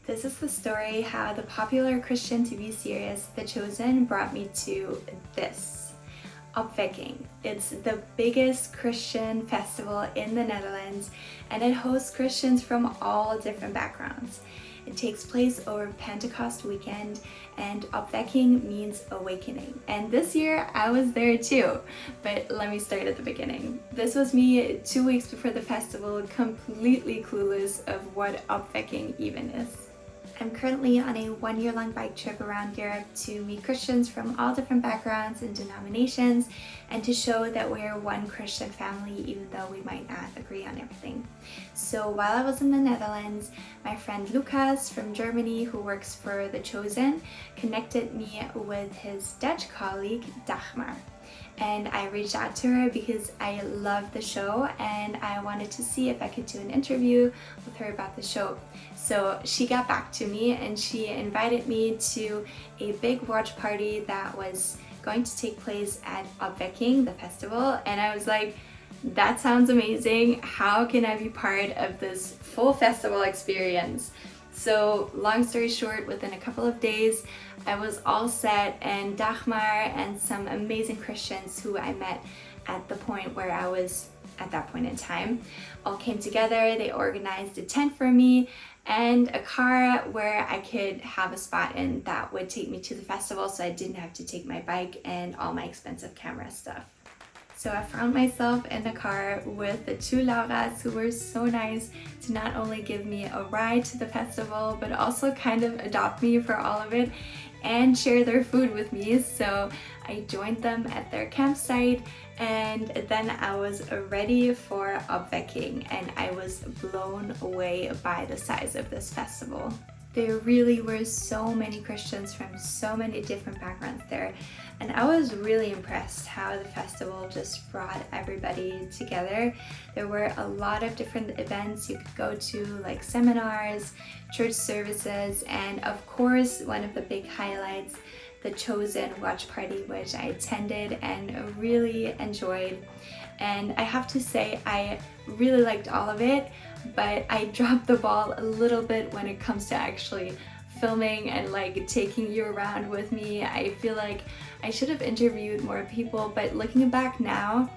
This is the story how the popular Christian TV series The Chosen brought me to this. Opwekking. It's the biggest Christian festival in the Netherlands, and it hosts Christians from all different backgrounds. It takes place over Pentecost weekend, and Opwekking means awakening. And this year I was there too, but let me start at the beginning. This was me 2 weeks before the festival, completely clueless of what Opwekking even is. I'm currently on a 1-year-long bike trip around Europe to meet Christians from all different backgrounds and denominations, and to show that we're one Christian family even though we might not agree on everything. So while I was in the Netherlands, my friend Lucas from Germany, who works for The Chosen, connected me with his Dutch colleague Dagmar. And I reached out to her because I love the show and I wanted to see if I could do an interview with her about the show. So she got back to me and she invited me to a big watch party that was going to take place at Opwekking, the festival, and I was like, that sounds amazing. How can I be part of this full festival experience? So long story short, within a couple of days, I was all set, and Dagmar and some amazing Christians who I met at the point where I was at that point in time all came together. They organized a tent for me and a car where I could have a spot in that would take me to the festival, so I didn't have to take my bike and all my expensive camera stuff. So I found myself in a car with the two Lauras, who were so nice to not only give me a ride to the festival, but also kind of adopt me for all of it and share their food with me. So I joined them at their campsite, and then I was ready for Opwekking, and I was blown away by the size of this festival. There really were so many Christians from so many different backgrounds there, and I was really impressed how the festival just brought everybody together. There were a lot of different events you could go to, like seminars, church services, and of course one of the big highlights, the Chosen watch party, which I attended and really enjoyed. And I have to say, I really liked all of it, but I dropped the ball a little bit when it comes to actually filming and like taking you around with me. I feel like I should have interviewed more people, but looking back now,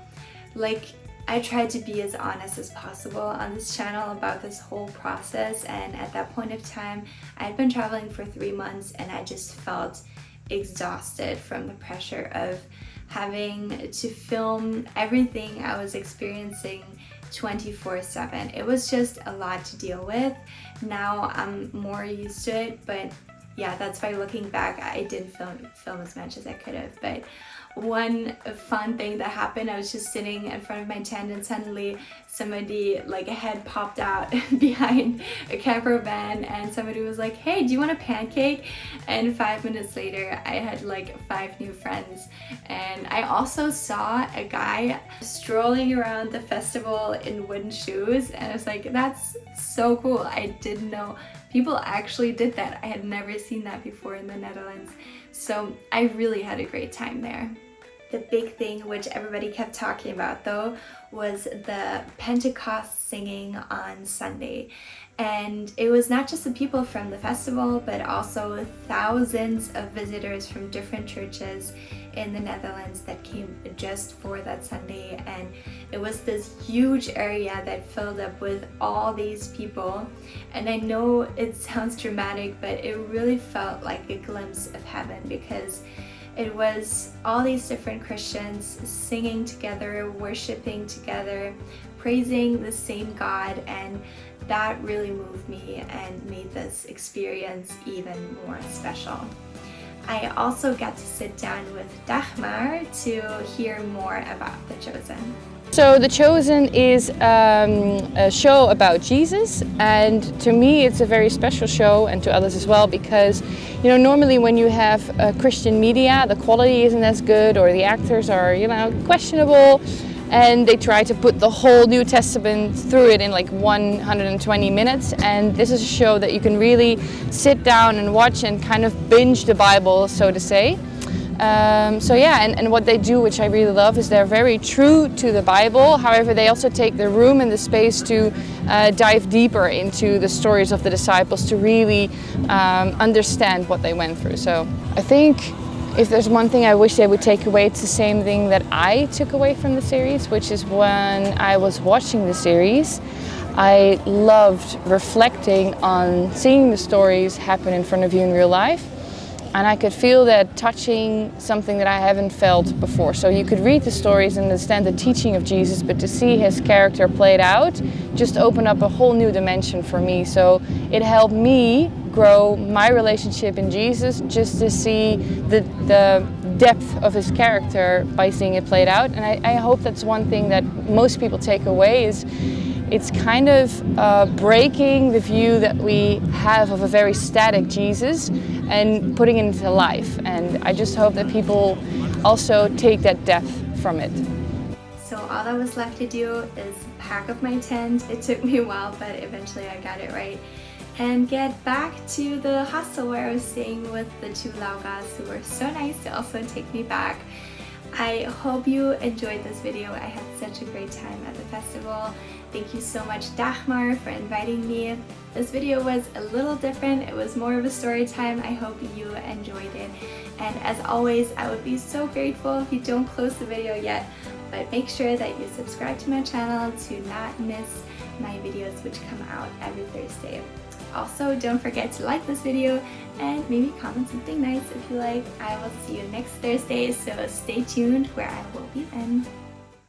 like, I tried to be as honest as possible on this channel about this whole process, and at that point of time I'd been traveling for 3 months and I just felt exhausted from the pressure of having to film everything I was experiencing 24/7. It was just a lot to deal with. Now I'm more used to it, but yeah, that's why looking back I didn't film as much as I could have. But one fun thing that happened, I was just sitting in front of my tent and suddenly somebody, like a head popped out behind a camper van, and somebody was like, hey, do you want a pancake? And 5 minutes later I had like 5 new friends. And I also saw a guy strolling around the festival in wooden shoes, and I was like, that's so cool. I didn't know people actually did that. I had never seen that before in the Netherlands. So I really had a great time there. The big thing which everybody kept talking about though was the Pentecost singing on Sunday. And it was not just the people from the festival, but also thousands of visitors from different churches in the Netherlands that came just for that Sunday. And it was this huge area that filled up with all these people. And I know it sounds dramatic, but it really felt like a glimpse of heaven, because it was all these different Christians singing together, worshiping together, praising the same God, and that really moved me and made this experience even more special. I also got to sit down with Dagmar to hear more about The Chosen. So The Chosen is a show about Jesus, and to me it's a very special show, and to others as well, because normally when you have Christian media, the quality isn't as good, or the actors are questionable, and they try to put the whole New Testament through it in like 120 minutes. And this is a show that you can really sit down and watch and kind of binge the Bible, so to say. So yeah, and what they do, which I really love, is they're very true to the Bible. However, they also take the room and the space to dive deeper into the stories of the disciples to really understand what they went through. So I think if there's one thing I wish they would take away, it's the same thing that I took away from the series, which is when I was watching the series, I loved reflecting on seeing the stories happen in front of you in real life. And I could feel that touching something that I haven't felt before. So you could read the stories and understand the teaching of Jesus, but to see his character played out just opened up a whole new dimension for me. So it helped me grow my relationship in Jesus, just to see the depth of his character by seeing it played out. And I hope that's one thing that most people take away, is it's kind of breaking the view that we have of a very static Jesus and putting it into life. And I just hope that people also take that depth from it. So all that was left to do is pack up my tent. It took me a while, but eventually I got it right. And get back to the hostel where I was staying with the two Laugas, who were so nice to also take me back. I hope you enjoyed this video. I had such a great time at the festival. Thank you so much, Dagmar, for inviting me. This video was a little different. It was more of a story time. I hope you enjoyed it. And as always, I would be so grateful if you don't close the video yet, but make sure that you subscribe to my channel to not miss my videos, which come out every Thursday. Also, don't forget to like this video and maybe comment something nice if you like. I will see you next Thursday, so stay tuned where I will be then.